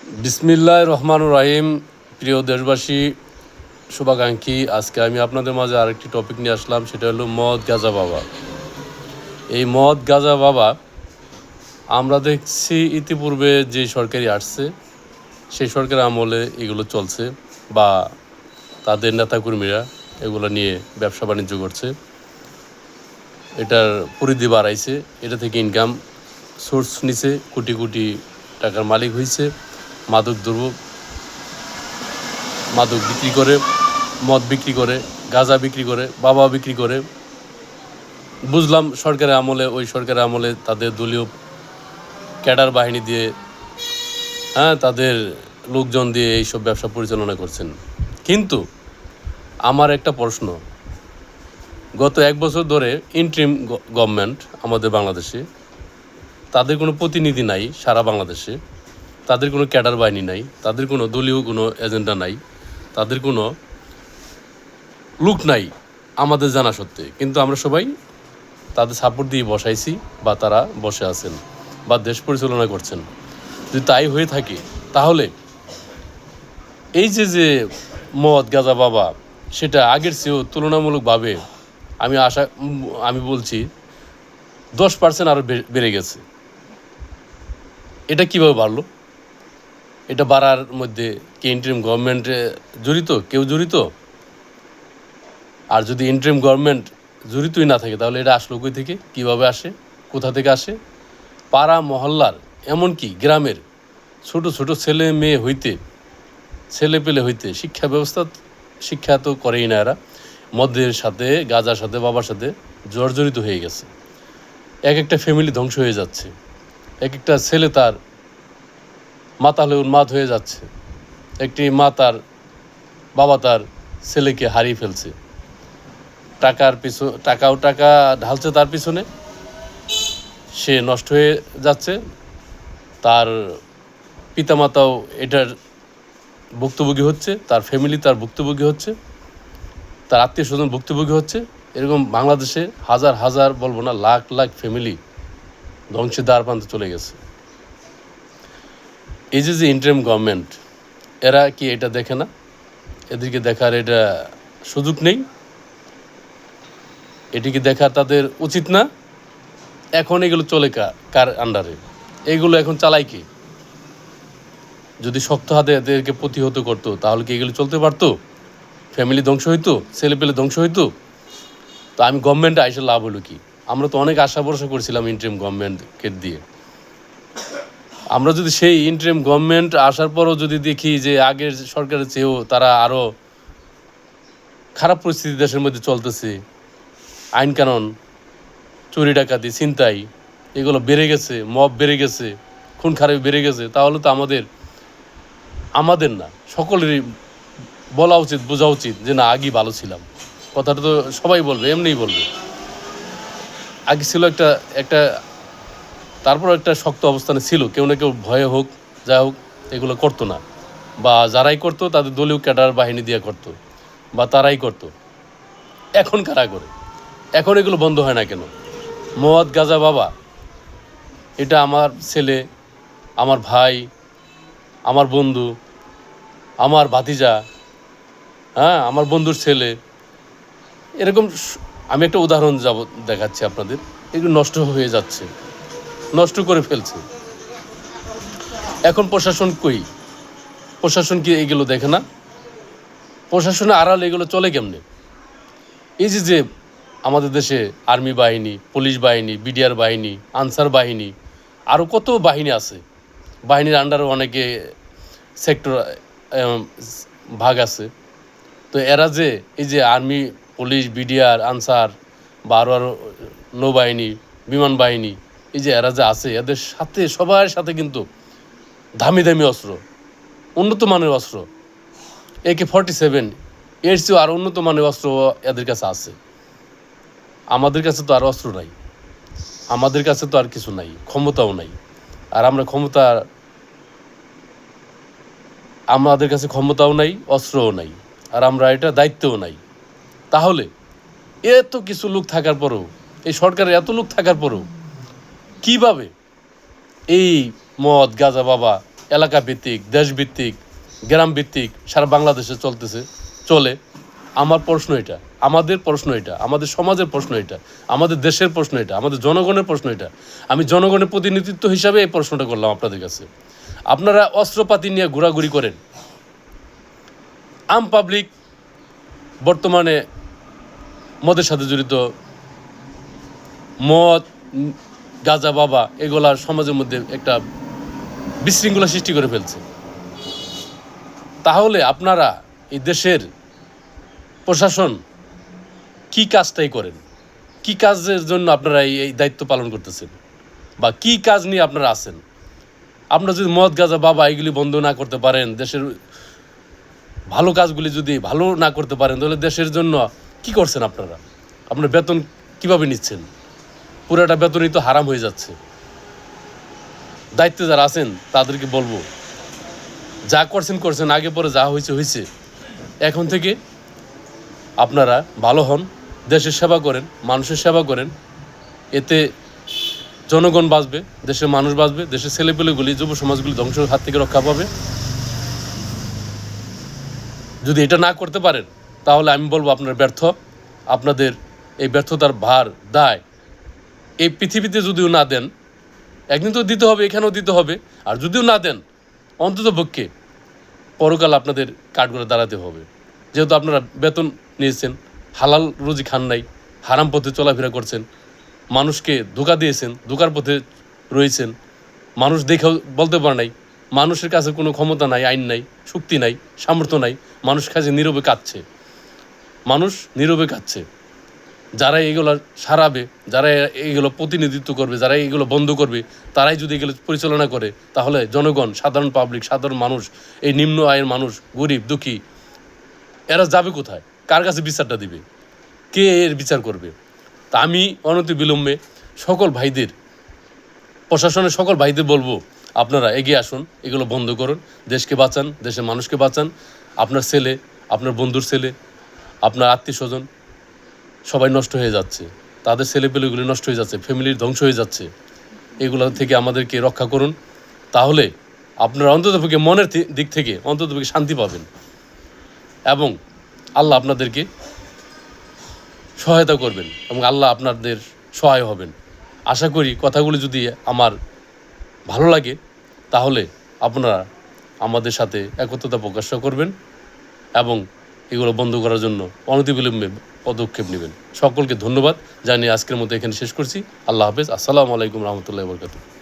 বিসমিল্লাহির রহমানির রহিম। প্রিয় দেশবাসী, শুভাকাঙ্ক্ষী, আজকে আমি আপনাদের মাঝে আরেকটি টপিক নিয়ে আসলাম। সেটা হলো মদ গাঁজা বাবা। এই মদ গাঁজা বাবা আমরা দেখছি ইতিপূর্বে যে সরকারি আসছে সেই সরকার আমলে এগুলো চলছে, বা তাদের নেতাকর্মীরা এগুলো নিয়ে ব্যবসা বাণিজ্য করছে। এটার পরিধি বাড়াইছে, এটা থেকে ইনকাম সোর্স নিছে, কোটি কোটি টাকার মালিক হয়েছে। মাদক বিক্রি করে, মদ বিক্রি করে, গাঁজা বিক্রি করে, বাবা বিক্রি করে। বুঝলাম ওই সরকারের আমলে তাদের দলীয় ক্যাডার বাহিনী দিয়ে, তাদের লোকজন দিয়ে এইসব ব্যবসা পরিচালনা করছেন। কিন্তু আমার একটা প্রশ্ন, গত 1 বছর ধরে ইন্টারিম গভর্নমেন্ট আমাদের বাংলাদেশে, তাদের কোনো প্রতিনিধি নাই সারা বাংলাদেশে, তাদের কোনো ক্যাডার বাহিনী নাই, তাদের কোনো দলীয় কোনো এজেন্ডা নাই, তাদের কোনো লুক নাই আমাদের জানা সত্ত্বে। কিন্তু আমরা সবাই তাদের সাপোর্ট দিয়ে বসাইছি, বা তারা বসে আছেন, বা দেশ পরিচালনা করছেন। যদি তাই হয়ে থাকে, তাহলে এই যে মদ গাঁজা বাবা, সেটা আগের চেয়েও তুলনামূলকভাবে আমি বলছি 10% আরও বেড়ে গেছে। এটা কীভাবে বাড়লো? এটা বাড়ার মধ্যে কি ইন্টারিম গভর্নমেন্ট জড়িত? কেউ জড়িত? আর যদি ইন্টারিম গভর্নমেন্ট জড়িতই না থাকে, তাহলে এটা আসলো কই থেকে? কীভাবে আসে? কোথা থেকে আসে? পাড়া মহল্লার, এমনকি গ্রামের ছোট ছোট ছেলে পেলে হইতে শিক্ষা তো করেই না। এরা মদের সাথে, গাঁজার সাথে, বাবার সাথে জর্জরিত হয়ে গেছে। এক একটা ফ্যামিলি ধ্বংস হয়ে যাচ্ছে। এক একটা ছেলে তার মাতালে উন্মাদ হয়ে যাচ্ছে। একটি বাবা তার ছেলেকে হারিয়ে ফেলছে। টাকা ঢালছে তার পিছনে, সে নষ্ট হয়ে যাচ্ছে। তার পিতামাতাও এটার ভুক্তভোগী হচ্ছে, তার ফ্যামিলি তার ভুক্তভোগী হচ্ছে, তার আত্মীয় স্বজন ভুক্তভোগী হচ্ছে। এরকম বাংলাদেশে হাজার হাজার, বলবো না লাখ লাখ ফ্যামিলি ধ্বংসের দ্বার প্রান্তে চলে গেছে। এই যে ইন্টারিম গভর্নমেন্ট, এরা কি এটা দেখে না? এদেরকে দেখার এটা সুযোগ নেই? এটিকে দেখার তাদের উচিত না? এখন এগুলো চলে কার আন্ডারে? এইগুলো এখন চালাই কি? যদি শক্ত হাতে এদেরকে প্রতিহত করতো, তাহলে কি এগুলো চলতে পারতো? ফ্যামিলি ধ্বংস হইতো, ছেলেপেলে ধ্বংস হইতো। তো আমি গভর্নমেন্টে আইসে লাভ হলো কি? আমরা তো অনেক আশা ভরসা করছিলাম ইন্টারিম গভর্নমেন্টকে দিয়ে। আমরা যদি সেই ইন্টারিম গভর্নমেন্ট আসার পরও যদি দেখি যে আগের সরকারের চেয়েও তারা আরও খারাপ পরিস্থিতি দেশের মধ্যে চলতেছে, আইন কানুন, চুরি ডাকাতি, ছিনতাই, এগুলো বেড়ে গেছে, মব বেড়ে গেছে, খুন খারাপি বেড়ে গেছে, তাহলে তো আমাদের না, সকলেরই বলা উচিত, বোঝা উচিত যে না, আগেই ভালো ছিলাম। কথাটা তো সবাই বলবে, এমনিই বলবে। আগে ছিল একটা তারপর একটা শক্ত অবস্থানে ছিল, কেউ না কেউ ভয়ে হোক, যা হোক, এগুলো করতো না। বা যারাই করতো তাদের দলীয় ক্যাডার বাহিনী দিয়ে করতো, বা তারাই করতো। এখন কারা করে? এখন এগুলো বন্ধ হয় না কেন? মদ গাঁজা বাবা, এটা আমার ছেলে, আমার ভাই, আমার বন্ধু, আমার ভাতিজা, আমার বন্ধুর ছেলে, এরকম। আমি একটা উদাহরণ দেখাচ্ছি আপনাদের। এগুলো নষ্ট হয়ে যাচ্ছে, নষ্ট করে ফেলছে। এখন প্রশাসন কই? প্রশাসন কি এগুলো দেখে না? প্রশাসনের আড়াল এগুলো চলে কেমনে? এই যে আমাদের দেশে আর্মি বাহিনী, পুলিশ বাহিনী, বিডিআর বাহিনী, আনসার বাহিনী, আরও কত বাহিনী আছে। বাহিনীর আন্ডারও অনেকে সেক্টর ভাগ আছে। তো এরা যে এই যে আর্মি, পুলিশ, বিডিআর, আনসার, বা আরও নৌবাহিনী, বিমান বাহিনী, এই যে এরা যে আছে, এদের সাথে, সবার সাথে কিন্তু দামি দামি অস্ত্র, উন্নত মানের অস্ত্র, AK-47, এর চেয়েও আরও উন্নত মানের অস্ত্র এদের কাছে আছে। আমাদের কাছে তো আর অস্ত্র নাই, আমাদের কাছে তো আর কিছু নাই, ক্ষমতাও নাই। আর আমাদের কাছে ক্ষমতাও নাই, অস্ত্রও নাই, আর আমরা এটা দায়িত্বও নাই। তাহলে এত কিছু লোক থাকার পরেও, এই সরকারের এত লোক থাকার পরেও, কিভাবে এই মদ গাঁজা বাবা এলাকা ভিত্তিক, দেশভিত্তিক, গ্রাম ভিত্তিক সারা বাংলাদেশে চলে। আমার প্রশ্ন এটা, আমাদের প্রশ্ন এটা, আমাদের সমাজের প্রশ্ন এটা, আমাদের দেশের প্রশ্ন এটা, আমাদের জনগণের প্রশ্ন এটা। আমি জনগণের প্রতিনিধিত্ব হিসাবে এই প্রশ্নটা করলাম আপনাদের কাছে। আপনারা অস্ত্রপাতি নিয়ে ঘোরাঘুরি করেন, আম পাবলিক বর্তমানে মদের সাথে জড়িত, মদ, গাঁজা, বাবা এগুলা সমাজের মধ্যে একটা বিশৃঙ্খলা সৃষ্টি করে ফেলছে। তাহলে আপনারা এই দেশের প্রশাসন কি কাজটাই করেন, কি কাজের জন্য আপনারা এই দায়িত্ব পালন করতেছেন, বা কি কাজ নিয়ে আপনারা আছেন? আপনারা যদি মদ, গাঁজা, বাবা এগুলি বন্ধ না করতে পারেন, দেশের ভালো কাজগুলি যদি ভালো না করতে পারেন, তাহলে দেশের জন্য কি করছেন আপনারা? আপনার বেতন কিভাবে নিচ্ছেন? পুরোটা বেতনই তো হারাম হয়ে যাচ্ছে। দায়িত্বে যারা আছেন তাদেরকে বলবো, যা করছেন, আগে পরে যা হয়েছে। এখন থেকে আপনারা ভালো হন, দেশের সেবা করেন, মানুষের সেবা করেন। এতে জনগণ বাঁচবে, দেশের মানুষ বাঁচবে, দেশের ছেলেপেলেগুলি, যুব সমাজগুলি ধ্বংসের হাত থেকে রক্ষা পাবে। যদি এটা না করতে পারেন তাহলে আমি বলবো আপনারা ব্যর্থ। আপনাদের এই ব্যর্থতার ভার, দায় এই পৃথিবীতে যদিও না দেন, একদিন তো দিতে হবে, এখানেও দিতে হবে। আর যদিও না দেন, অন্তত পক্ষে পরকাল আপনাদের কাঠগড়ে দাঁড়াতে হবে। যেহেতু আপনারা বেতন নিয়েছেন, হালাল রুজি খান নাই, হারাম পথে চলাফেরা করছেন, মানুষকে ধোঁকা দিয়েছেন, ধোঁকার পথে রয়েছেন, মানুষ দেখেও বলতে পারে নাই, মানুষের কাছে কোনো ক্ষমতা নাই, আইন নাই, শক্তি নাই, সামর্থ্য নাই, মানুষ কাজে নীরবে কাঁদছে। যারা এগুলো সারাবে, যারা এইগুলো প্রতিনিধিত্ব করবে, যারা এইগুলো বন্ধ করবে, তারাই যদি এগুলো পরিচালনা করে, তাহলে জনগণ, সাধারণ পাবলিক, সাধারণ মানুষ, এই নিম্ন আয়ের মানুষ, গরিব দুঃখী, এরা যাবে কোথায়? কার কাছে বিচারটা দিবে? কে এর বিচার করবে? তা আমি অনতিবিলম্বে সকল ভাইদের, প্রশাসনের সকল ভাইদের বলবো, আপনারা এগিয়ে আসুন, এগুলো বন্ধ করুন, দেশকে বাঁচান, দেশের মানুষকে বাঁচান। আপনার ছেলে, আপনার বন্ধুর ছেলে, আপনার আত্মীয় স্বজন সবাই নষ্ট হয়ে যাচ্ছে, তাদের ছেলেপেলেগুলি নষ্ট হয়ে যাচ্ছে, ফ্যামিলির ধ্বংস হয়ে যাচ্ছে। এগুলো থেকে আমাদেরকে রক্ষা করুন, তাহলে আপনারা অন্ততপক্ষে মনের দিক থেকে অন্ততপক্ষে শান্তি পাবেন, এবং আল্লাহ আপনাদেরকে সহায়তা করবেন, এবং আল্লাহ আপনাদের সহায় হবেন। আশা করি কথাগুলি যদি আমার ভালো লাগে, তাহলে আপনারা আমাদের সাথে একত্রতা প্রকাশ করবেন এবং এগুলো বন্ধ করার জন্য অনতিবিলম্বে পদক্ষেপ নেবেন। সকলকে ধন্যবাদ জানিয়ে আজকের মতো এখানে শেষ করছি। আল্লাহ হাফেজ। আসসালামু আলাইকুম রহমতুল্লাহি ওয়া বারাকাতুহু।